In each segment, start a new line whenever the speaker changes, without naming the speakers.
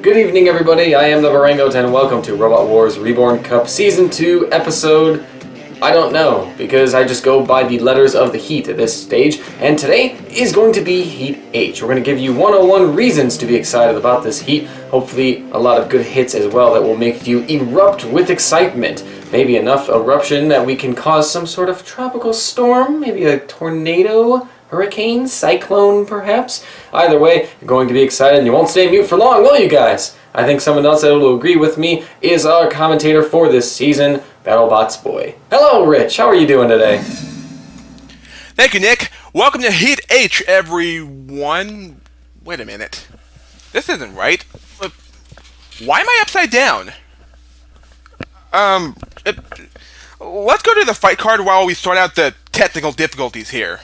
Good evening, everybody. I am the Barangoat, and welcome to Robot Wars Reborn Cup Season 2, Episode... I don't know, because I just go by the letters of the heat at this stage, and today is going to be Heat H. We're going to give you 101 reasons to be excited about this heat, hopefully a lot of good hits as well that will make you erupt with excitement. Maybe enough eruption that we can cause some sort of tropical storm, maybe a tornado, hurricane, cyclone perhaps. Either way, you're going to be excited and you won't stay mute for long, will you guys? I think someone else that will agree with me is our commentator for this season, BattleBots Boy. Hello, Rich. How are you doing today?
Thank you, Nick. Welcome to Heat H, everyone. Wait a minute. This isn't right. Why am I upside down? Let's go to the fight card while we sort out the technical difficulties here.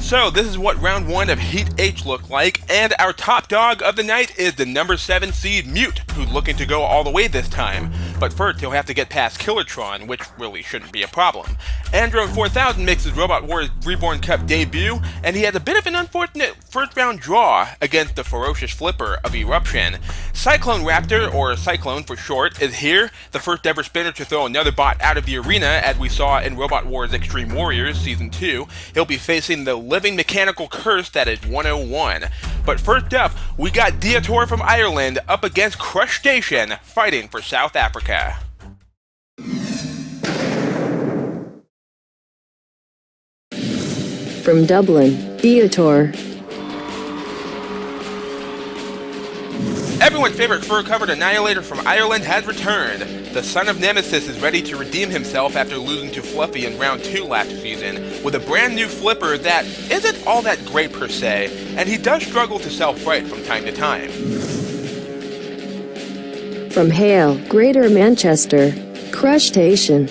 So, this is what round 1 of Heat H looked like, and our top dog of the night is the number 7 seed Mute, who's looking to go all the way this time. But first, he'll have to get past Killertron, which really shouldn't be a problem. Androne 4000 makes his Robot Wars Reborn Cup debut, and he has a bit of an unfortunate first round draw against the ferocious flipper of Eruption. Cyclone Raptor, or Cyclone for short, is here, the first ever spinner to throw another bot out of the arena, as we saw in Robot Wars Extreme Warriors Season 2. He'll be facing the living mechanical curse that is 101. But first up, we got Diotoir from Ireland up against Crushstation, fighting for South Africa.
From Dublin, Diotoir.
Everyone's favorite fur-covered annihilator from Ireland has returned. The son of Nemesis is ready to redeem himself after losing to Fluffy in round 2 last season, with a brand new flipper that isn't all that great per se, and he does struggle to self-right from time to time.
From Hale, Greater Manchester, Crushstation.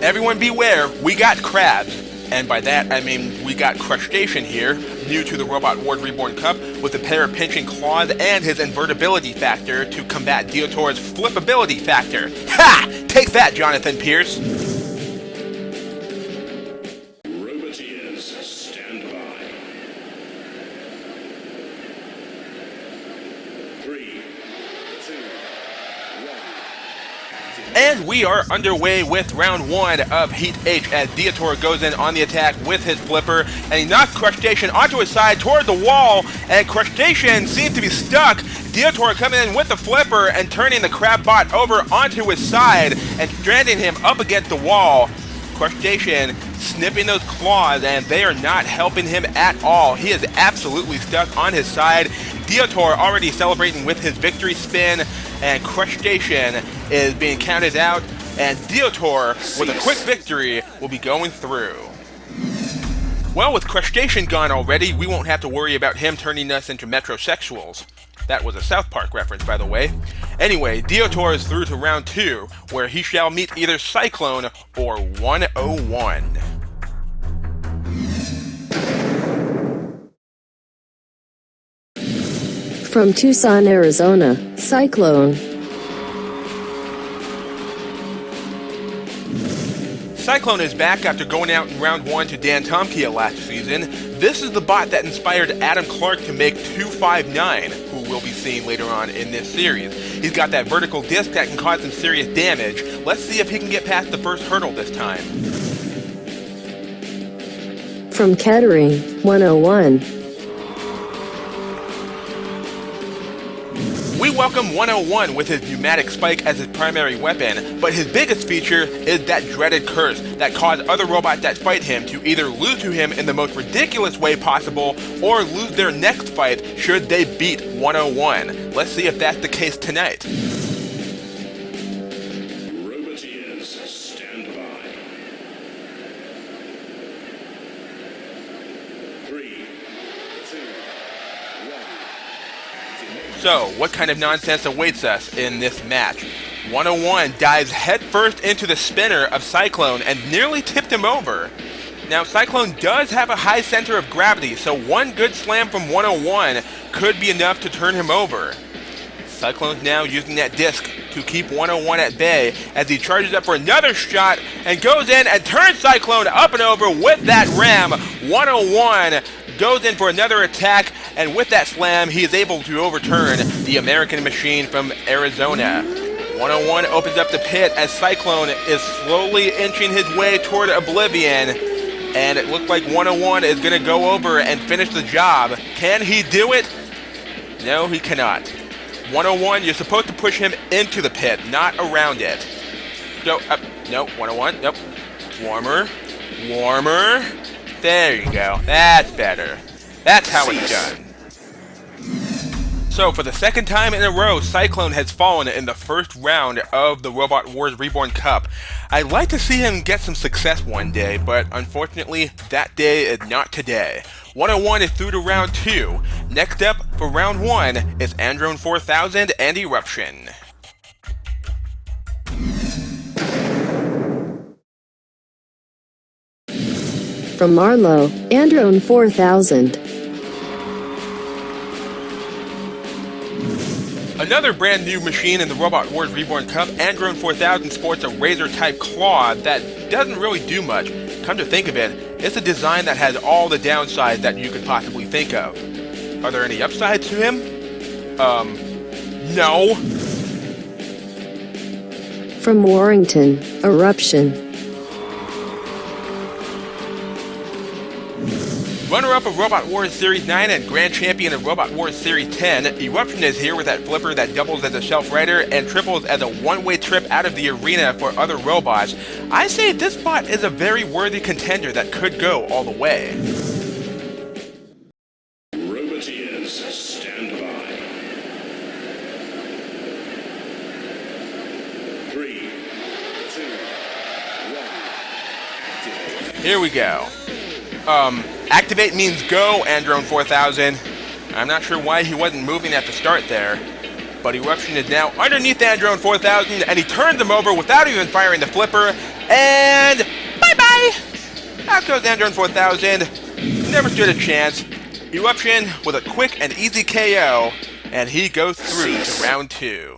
Everyone beware, we got crabs. And by that, I mean we got Crushstation here, new to the Robot Wars Reborn Cup, with a pair of pinching claws and his invertibility factor to combat Diotoir's flippability factor. Ha! Take that, Jonathan Pierce!
Roboteers, stand by. 3, 2, 1.
And we are underway with round 1 of Heat H as Diotoir goes in on the attack with his flipper, and he knocks Crushstation onto his side toward the wall, and Crushstation seems to be stuck. Diotoir coming in with the flipper and turning the crab bot over onto his side and stranding him up against the wall. Crushstation snipping those claws, and they are not helping him at all. He is absolutely stuck on his side. Diotoir already celebrating with his victory spin, and Crushstation is being counted out, and Diotoir, with a quick victory, will be going through. Well, with Crushstation gone already, we won't have to worry about him turning us into metrosexuals. That was a South Park reference, by the way. Anyway, Diotoir is through to round 2, where he shall meet either Cyclone or 101.
From Tucson, Arizona, Cyclone.
Cyclone is back after going out in round 1 to Dan Tomkia last season. This is the bot that inspired Adam Clark to make 259, who we'll be seeing later on in this series. He's got that vertical disc that can cause some serious damage. Let's see if he can get past the first hurdle this time.
From Kettering, 101.
We welcome 101 with his pneumatic spike as his primary weapon, but his biggest feature is that dreaded curse that caused other robots that fight him to either lose to him in the most ridiculous way possible or lose their next fight should they beat 101. Let's see if that's the case tonight.
Roboteers, stand by. 3, 2, 1.
So, what kind of nonsense awaits us in this match? 101 dives headfirst into the spinner of Cyclone and nearly tipped him over. Now, Cyclone does have a high center of gravity, so one good slam from 101 could be enough to turn him over. Cyclone's now using that disc to keep 101 at bay as he charges up for another shot and goes in and turns Cyclone up and over with that ram. 101 goes in for another attack, and with that slam, he is able to overturn the American Machine from Arizona. 101 opens up the pit as Cyclone is slowly inching his way toward oblivion, and it looks like 101 is going to go over and finish the job. Can he do it? No, he cannot. 101, you're supposed to push him into the pit, not around it. So, no, 101, nope. Warmer. There you go. That's better. That's how it's done. So, for the second time in a row, Cyclone has fallen in the first round of the Robot Wars Reborn Cup. I'd like to see him get some success one day, but unfortunately, that day is not today. 101 is through to round 2. Next up for round 1 is Androne 4000 and Eruption.
From Marlow, Androne 4000.
Another brand new machine in the Robot Wars Reborn Cup, Androne 4000 sports a razor-type claw that doesn't really do much. Come to think of it, it's a design that has all the downsides that you could possibly think of. Are there any upsides to him? No.
From Warrington, Eruption.
Runner-up of Robot Wars Series 9 and Grand Champion of Robot Wars Series 10, Eruption is here with that flipper that doubles as a self-rider and triples as a one-way trip out of the arena for other robots. I say this spot is a very worthy contender that could go all the way.
Roboteers, stand by. 3, 2, 1, activate.
Here we go. Activate means go, Androne 4000. I'm not sure why he wasn't moving at the start there, but Eruption is now underneath Androne 4000, and he turns him over without even firing the flipper, and bye-bye! Out goes Androne 4000. Never stood a chance. Eruption with a quick and easy KO, and he goes through to round 2.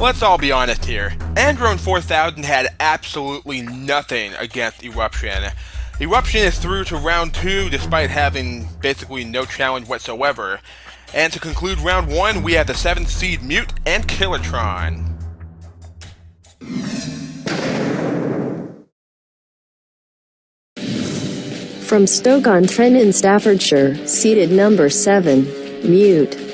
Let's all be honest here. Androne 4000 had absolutely nothing against Eruption. Eruption is through to round 2 despite having basically no challenge whatsoever. And to conclude round 1, we have the 7th seed Mute and Kilotron.
From Stoke-on-Trent in Staffordshire, seated number 7, Mute.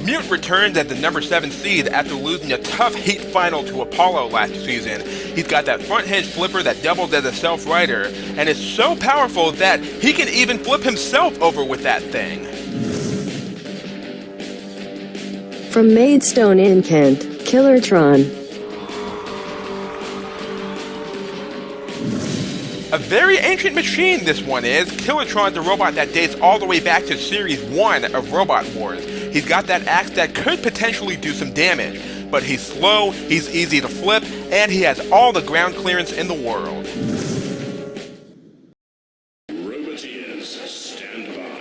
Mute returns as the number 7 seed after losing a tough heat final to Apollo last season. He's got that front-hinged flipper that doubles as a self-rider, and is so powerful that he can even flip himself over with that thing.
From Maidstone in Kent, Killertron.
A very ancient machine this one is. Kilotron's a robot that dates all the way back to Series 1 of Robot Wars. He's got that axe that could potentially do some damage, but he's slow, he's easy to flip, and he has all the ground clearance in the world.
Roboteers, stand by.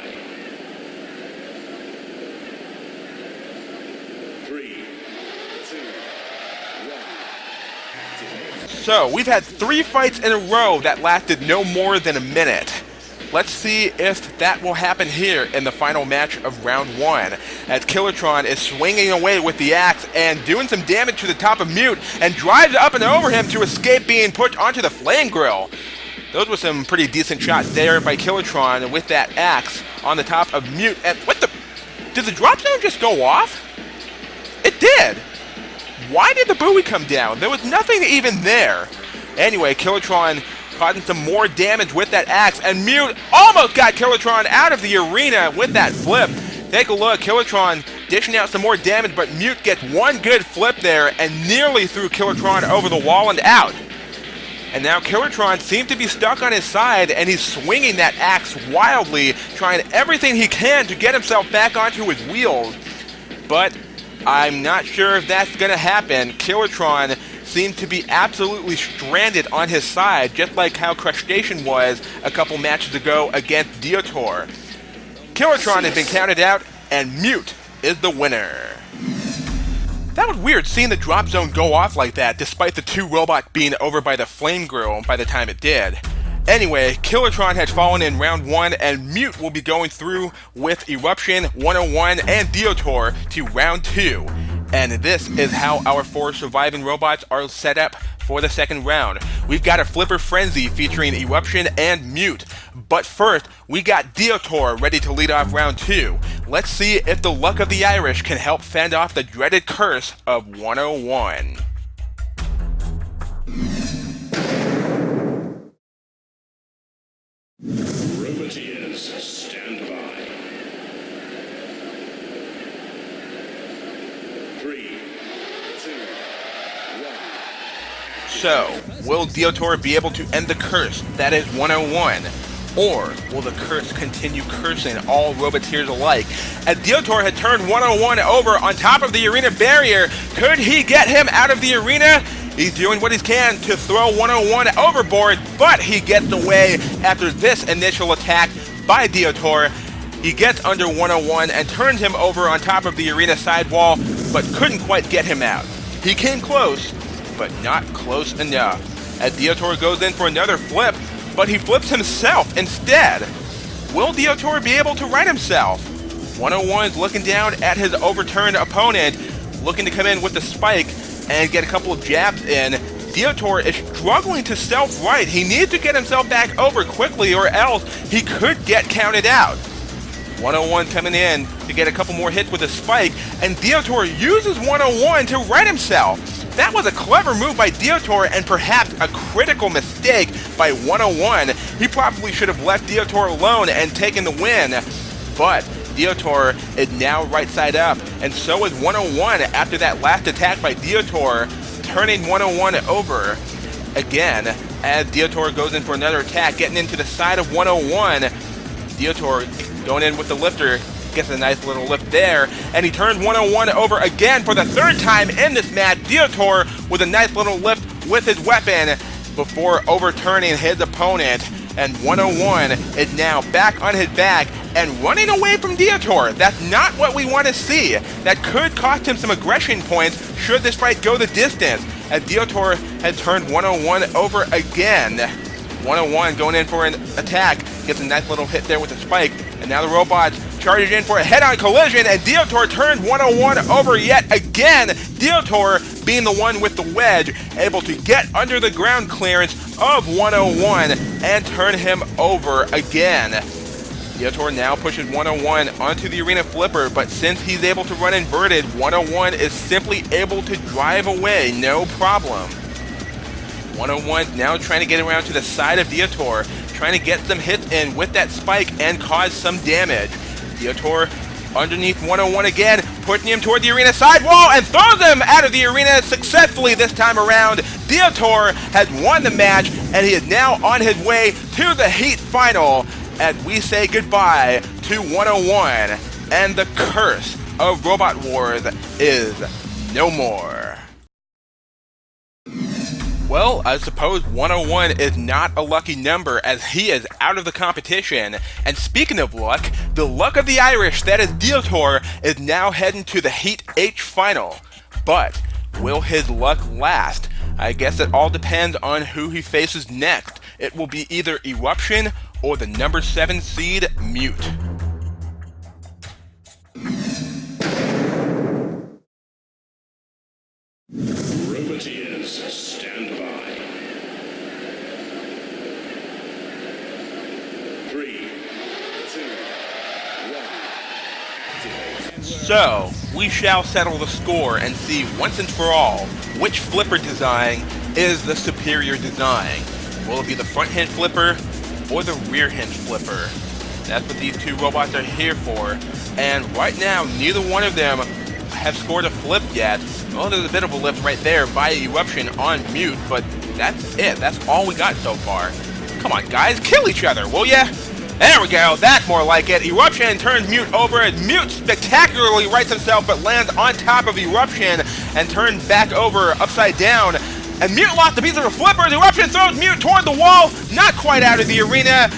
3, 2, 1, activate.
So, we've had 3 fights in a row that lasted no more than a minute. Let's see if that will happen here in the final match of round 1, as Kilotron is swinging away with the axe and doing some damage to the top of Mute, and drives up and over him to escape being put onto the flame grill. Those were some pretty decent shots there by Kilotron with that axe on the top of Mute. And what the? Did the drop zone just go off? It did! Why did the buoy come down? There was nothing even there. Anyway, Kilotron causing some more damage with that axe, and Mute almost got Kilotron out of the arena with that flip. Take a look, Kilotron dishing out some more damage, but Mute gets one good flip there and nearly threw Kilotron over the wall and out. And now Kilotron seems to be stuck on his side, and he's swinging that axe wildly, trying everything he can to get himself back onto his wheels. But I'm not sure if that's going to happen. Kilotron seemed to be absolutely stranded on his side, just like how Crustacean was a couple matches ago against Diotoir. Kilotron has been counted out, and Mute is the winner. That was weird seeing the drop zone go off like that despite the two robots being over by the flame grill by the time it did. Anyway, Killertron had fallen in round 1 and Mute will be going through with Eruption, 101, and Diotoir to round 2. And this is how our 4 surviving robots are set up for the second round. We've got a Flipper Frenzy featuring Eruption and Mute. But first, we got Diotoir ready to lead off round 2. Let's see if the luck of the Irish can help fend off the dreaded curse of 101.
Roboteers, stand by. 3, 2, 1.
So, will Diotoir be able to end the curse that is 101? Or will the curse continue cursing all Roboteers alike? As Diotoir had turned 101 over on top of the arena barrier, could he get him out of the arena? He's doing what he can to throw 101 overboard, but he gets away after this initial attack by Diotoir. He gets under 101 and turns him over on top of the arena sidewall, but couldn't quite get him out. He came close, but not close enough. As Diotoir goes in for another flip, but he flips himself instead. Will Diotoir be able to right himself? 101's looking down at his overturned opponent, looking to come in with the spike and get a couple of jabs in. Diotoir is struggling to self-right. He needs to get himself back over quickly or else he could get counted out. 101 coming in to get a couple more hits with a spike, and Diotoir uses 101 to right himself. That was a clever move by Diotoir and perhaps a critical mistake by 101. He probably should have left Diotoir alone and taken the win. But Diotoir is now right side up, and so is 101 after that last attack by Diotoir, turning 101 over again as Diotoir goes in for another attack, getting into the side of 101. Diotoir going in with the lifter, gets a nice little lift there, and he turns 101 over again for the third time in this match. Diotoir with a nice little lift with his weapon before overturning his opponent, and 101 is now back on his back and running away from Diotoir. That's not what we want to see. That could cost him some aggression points should this fight go the distance, as Diotoir had turned 101 over again. 101 going in for an attack, gets a nice little hit there with a spike, and now the robots charges in for a head-on collision, and Diotoir turned 101 over yet again. Diotoir being the one with the wedge, able to get under the ground clearance of 101 and turn him over again. Diotoir now pushes 101 onto the arena flipper, but since he's able to run inverted, 101 is simply able to drive away, no problem. 101 now trying to get around to the side of Diotoir, trying to get some hits in with that spike and cause some damage. Diotoir underneath 101 again, pushing him toward the arena sidewall and throws him out of the arena successfully this time around. Diotoir has won the match, and he is now on his way to the Heat Final as we say goodbye to 101, and the curse of Robot Wars is no more. Well, I suppose 101 is not a lucky number as he is out of the competition. And speaking of luck, the luck of the Irish, that is Diotoir, is now heading to the Heat H Final. But will his luck last? I guess it all depends on who he faces next. It will be either Eruption or the number 7 seed, Mute.
Roboteers, stand by. 3, 2, 1. Activate.
So, we shall settle the score and see once and for all which flipper design is the superior design. Will it be the front-hinged flipper or the rear-hinged flipper? That's what these two robots are here for. And right now, neither one of them have scored a flip yet. Well, there's a bit of a lift right there by Eruption on Mute, but that's it. That's all we got so far. Come on, guys, kill each other, will ya? There we go, that's more like it. Eruption turns Mute over, and Mute spectacularly rights himself, but lands on top of Eruption and turns back over upside down. And Mute lost a piece of the flipper. Eruption throws Mute toward the wall, not quite out of the arena.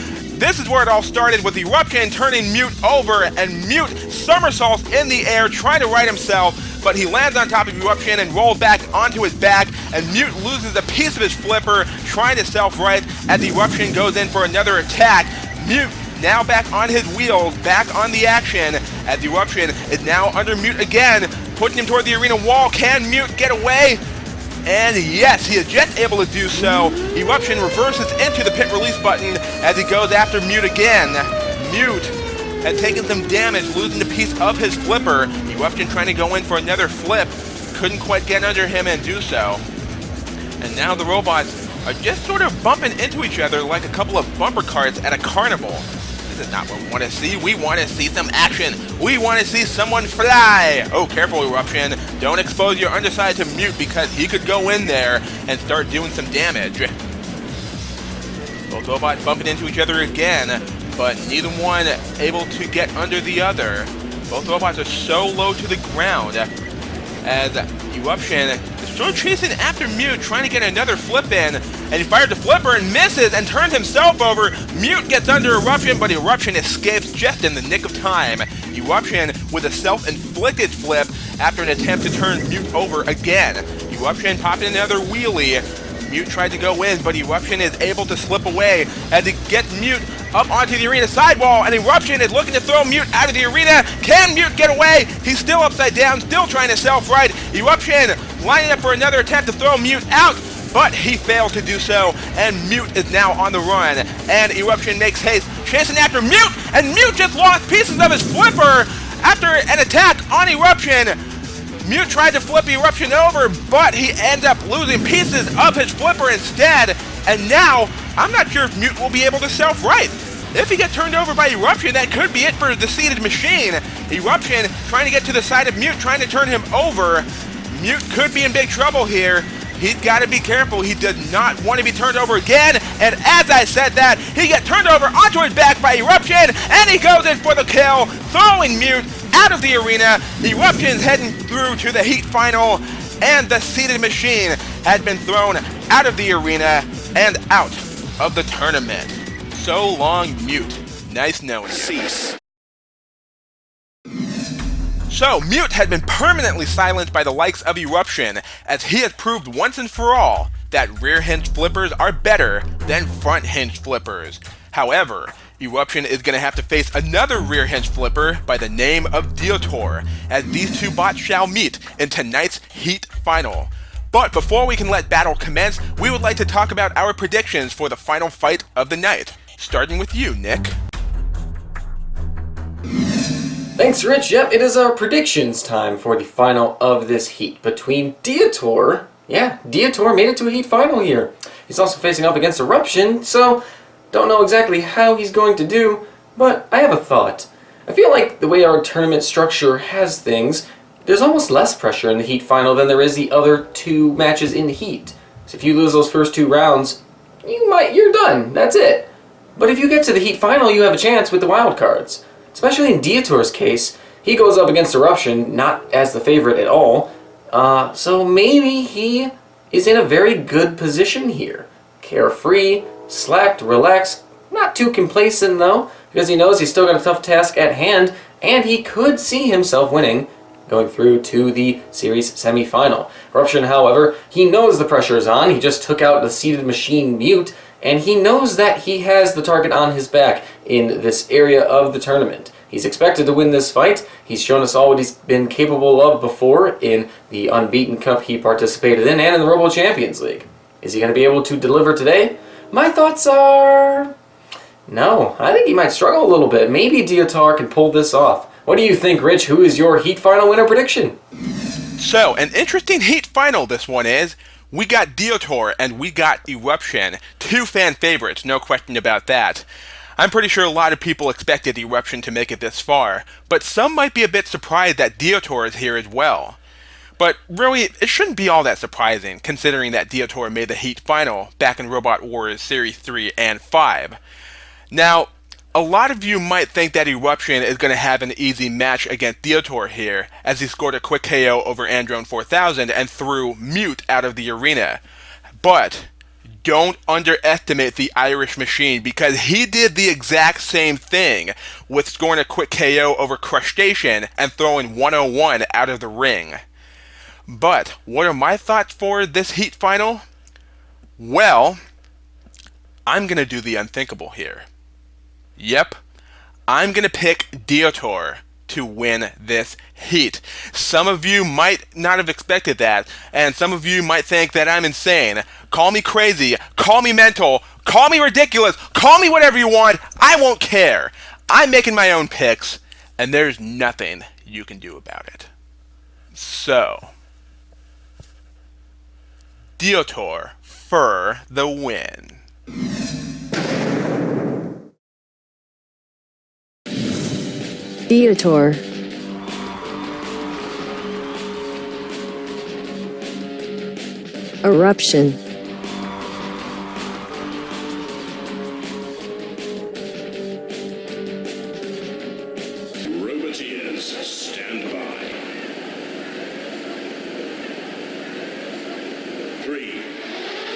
This is where it all started, with Eruption turning Mute over, and Mute somersaults in the air trying to right himself, but he lands on top of Eruption and rolls back onto his back, and Mute loses a piece of his flipper trying to self-right as Eruption goes in for another attack. Mute now back on his wheels, back on the action, as Eruption is now under Mute again, pushing him toward the arena wall. Can Mute get away? And yes, he is just able to do so. Eruption reverses into the pit release button as he goes after Mute again. Mute had taken some damage, losing a piece of his flipper. Eruption trying to go in for another flip. Couldn't quite get under him and do so. And now the robots are just sort of bumping into each other like a couple of bumper cars at a carnival. This is not what we want to see. We want to see some action. We want to see someone fly. Oh, careful, Eruption. Don't expose your underside to Mute, because he could go in there and start doing some damage. Both robots bumping into each other again, but neither one able to get under the other. Both robots are so low to the ground as Eruption is sort of chasing after Mute, trying to get another flip in, and he fires the flipper and misses and turns himself over. Mute gets under Eruption, but Eruption escapes just in the nick of time. Eruption with a self-inflicted flip after an attempt to turn Mute over again. Eruption popping another wheelie. Mute tried to go in, but Eruption is able to slip away as he gets Mute up onto the arena sidewall, and Eruption is looking to throw Mute out of the arena. Can Mute get away? He's still upside down, still trying to self-right. Eruption lining up for another attempt to throw Mute out, but he failed to do so, and Mute is now on the run. And Eruption makes haste, chasing after Mute, and Mute just lost pieces of his flipper after an attack on Eruption. Mute tried to flip Eruption over, but he ends up losing pieces of his flipper instead. And now, I'm not sure if Mute will be able to self-right. If he gets turned over by Eruption, that could be it for the seated machine. Eruption trying to get to the side of Mute, trying to turn him over. Mute could be in big trouble here. He's got to be careful. He does not want to be turned over again. And as I said that, he gets turned over onto his back by Eruption, and he goes in for the kill, throwing Mute out of the arena. Eruption's heading through to the heat final, and the seated machine has been thrown out of the arena and out of the tournament. So long, Mute. Nice knowing you.
Cease.
So, Mute had been permanently silenced by the likes of Eruption, as he has proved once and for all that rear-hinged flippers are better than front-hinged flippers. However, Eruption is going to have to face another rear-hinged flipper by the name of Diotoir, as these two bots shall meet in tonight's heat final. But before we can let battle commence, we would like to talk about our predictions for the final fight of the night. Starting with you, Nick.
Thanks, Rich. Yep, it is our predictions time for the final of this heat between Diotoir. Yeah, Diotoir made it to a heat final here. He's also facing up against Eruption, so don't know exactly how he's going to do, but I have a thought. I feel like the way our tournament structure has things, there's almost less pressure in the heat final than there is the other two matches in the heat. So if you lose those first two rounds, you're done. That's it. But if you get to the heat final, you have a chance with the wild cards. Especially in Diotoir's case, he goes up against Eruption, not as the favorite at all, so maybe he is in a very good position here. Carefree, slacked, relaxed, not too complacent though, because he knows he's still got a tough task at hand, and he could see himself winning, going through to the series semi-final. Eruption, however, he knows the pressure is on. He just took out the seated machine Mute, and he knows that he has the target on his back in this area of the tournament. He's expected to win this fight. He's shown us all what he's been capable of before in the Unbeaten Cup he participated in and in the Robot Champions League. Is he going to be able to deliver today? My thoughts are... no, I think he might struggle a little bit. Maybe Diotoir can pull this off. What do you think, Rich? Who is your heat final winner prediction?
So, an interesting heat final this one is. We got Diotoir and we got Eruption. Two fan favorites, no question about that. I'm pretty sure a lot of people expected Eruption to make it this far, but some might be a bit surprised that Diotoir is here as well. But really, it shouldn't be all that surprising, considering that Diotoir made the heat final back in Robot Wars Series 3 and 5. Now, a lot of you might think that Eruption is going to have an easy match against Diotoir here, as he scored a quick KO over Androne 4000 and threw Mute out of the arena. But don't underestimate the Irish Machine, because he did the exact same thing with scoring a quick KO over Crustacean and throwing 101 out of the ring. But what are my thoughts for this heat final? Well, I'm going to do the unthinkable here. Yep, I'm going to pick Diotoir to win this heat. Some of you might not have expected that, and some of you might think that I'm insane. Call me crazy, call me mental, call me ridiculous, call me whatever you want, I won't care. I'm making my own picks, and there's nothing you can do about it. So, Diotoir for the win.
Diotoir. Eruption.
Roboteers, stand by. 3,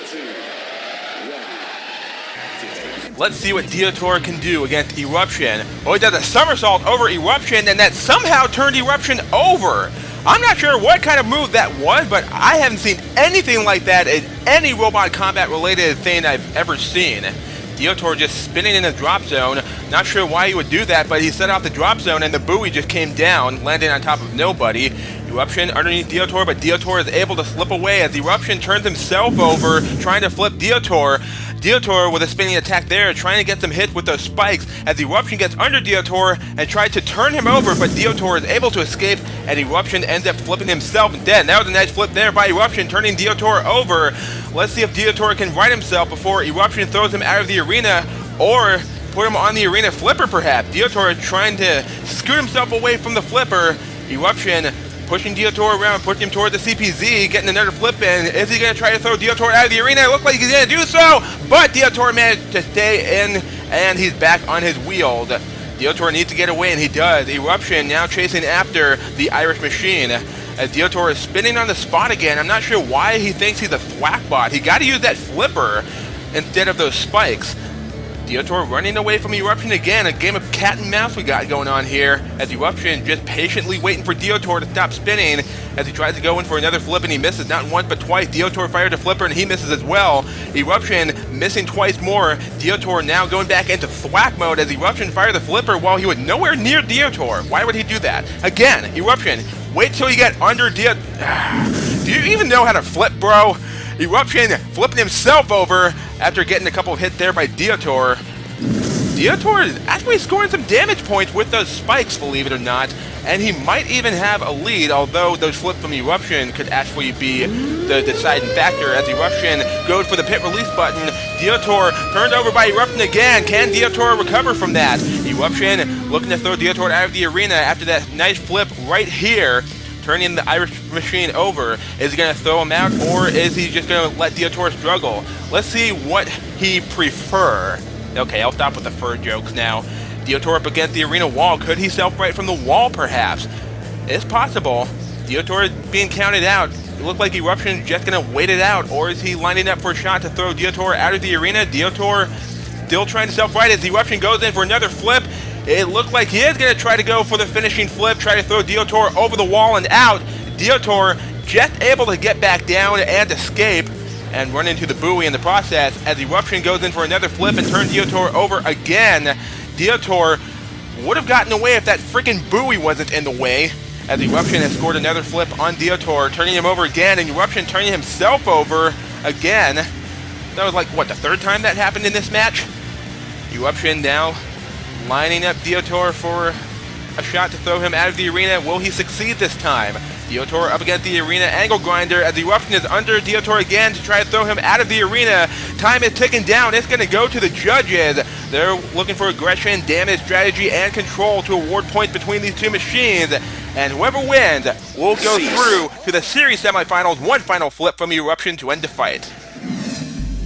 2, 1. Activate.
Let's see what Diotoir can do against Eruption. Oh, he does a somersault over Eruption, and that somehow turned Eruption over. I'm not sure what kind of move that was, but I haven't seen anything like that in any robot combat related thing I've ever seen. Diotoir just spinning in the drop zone. Not sure why he would do that, but he set off the drop zone and the buoy just came down, landing on top of nobody. Eruption underneath Diotoir, but Diotoir is able to slip away as Eruption turns himself over, trying to flip Diotoir. Diotoir with a spinning attack there, trying to get some hits with those spikes as Eruption gets under Diotoir and tried to turn him over, but Diotoir is able to escape and Eruption ends up flipping himself dead. That was a nice flip there by Eruption, turning Diotoir over. Let's see if Diotoir can right himself before Eruption throws him out of the arena, or put him on the arena flipper perhaps. Diotoir trying to scoot himself away from the flipper. Eruption pushing Diotoir around, pushing him toward the CPZ, getting another flip in. Is he going to try to throw Diotoir out of the arena? It looks like he's going to do so, but Diotoir managed to stay in, and he's back on his wheels. Diotoir needs to get away, and he does. Eruption now chasing after the Irish Machine, as Diotoir is spinning on the spot again. I'm not sure why he thinks he's a thwack bot. He got to use that flipper instead of those spikes. Diotoir running away from Eruption again, a game of cat and mouse we got going on here, as Eruption just patiently waiting for Diotoir to stop spinning as he tries to go in for another flip and he misses, not once but twice. Diotoir fired a flipper and he misses as well. Eruption missing twice more. Diotoir now going back into thwack mode as Eruption fired the flipper while he was nowhere near Diotoir. Why would he do that? Again, Eruption, wait till you get under Diotoir. Do you even know how to flip, bro? Eruption flipping himself over after getting a couple of hits there by Diotoir. Diotoir is actually scoring some damage points with those spikes, believe it or not, and he might even have a lead, although those flips from Eruption could actually be the deciding factor as Eruption goes for the pit release button. Diotoir turned over by Eruption again. Can Diotoir recover from that? Eruption looking to throw Diotoir out of the arena after that nice flip right here, turning the Irish Machine over. Is he going to throw him out, or is he just going to let Diotoir struggle? Let's see what he prefer. Okay, I'll stop with the fur jokes now. Diotoir up against the arena wall. Could he self-right from the wall, perhaps? It's possible. Diotoir is being counted out. It looked like Eruption is just going to wait it out, or is he lining up for a shot to throw Diotoir out of the arena? Diotoir still trying to self-right as Eruption goes in for another flip. It looked like he is going to try to go for the finishing flip, try to throw Diotoir over the wall and out. Diotoir just able to get back down and escape and run into the buoy in the process as Eruption goes in for another flip and turn Diotoir over again. Diotoir would have gotten away if that freaking buoy wasn't in the way, as Eruption has scored another flip on Diotoir, turning him over again, and Eruption turning himself over again. That was like, what, the third time that happened in this match? Eruption now lining up Diotoir for a shot to throw him out of the arena. Will he succeed this time? Diotoir up against the arena angle grinder as Eruption is under Diotoir again to try to throw him out of the arena. Time is ticking down. It's going to go to the judges. They're looking for aggression, damage, strategy, and control to award points between these two machines. And whoever wins will go through to the series semifinals. One final flip from Eruption to end the fight.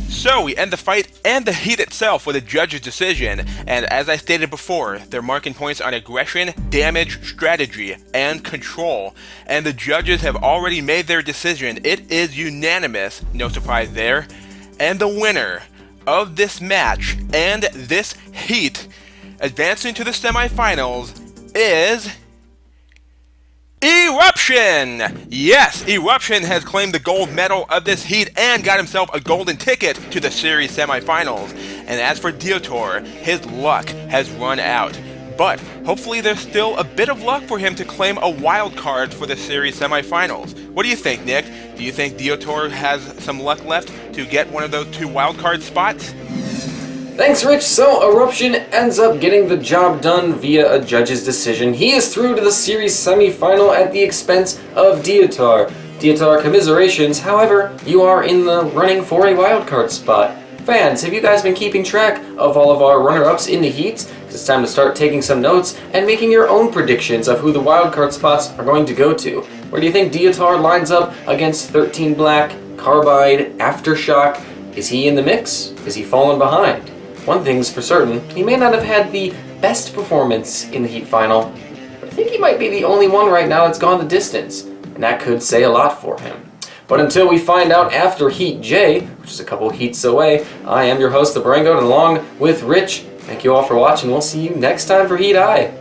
So we end the fight and the heat itself with a judge's decision, and as I stated before, they're marking points on aggression, damage, strategy, and control, and the judges have already made their decision. It is unanimous, no surprise there, And the winner of this match and this heat, advancing to the semifinals, is Eruption! Yes, Eruption has claimed the gold medal of this heat and got himself a golden ticket to the series semifinals. And as for Diotoir, his luck has run out. But hopefully there's still a bit of luck for him to claim a wild card for the series semifinals. What do you think, Nick? Do you think Diotoir has some luck left to get one of those 2 wild card spots?
Thanks, Rich. So, Eruption ends up getting the job done via a judge's decision. He is through to the series semi-final at the expense of Diotoir. Diotoir, commiserations. However, you are in the running for a wildcard spot. Fans, have you guys been keeping track of all of our runner-ups in the heats? It's time to start taking some notes and making your own predictions of who the wildcard spots are going to go to. Where do you think Diotoir lines up against 13 Black, Carbide, Aftershock? Is he in the mix? Is he falling behind? One thing's for certain, he may not have had the best performance in the heat final, but I think he might be the only one right now that's gone the distance, and that could say a lot for him. But until we find out after Heat J, which is a couple heats away, I am your host, the Barangoat, and along with Rich, thank you all for watching. We'll see you next time for Heat I.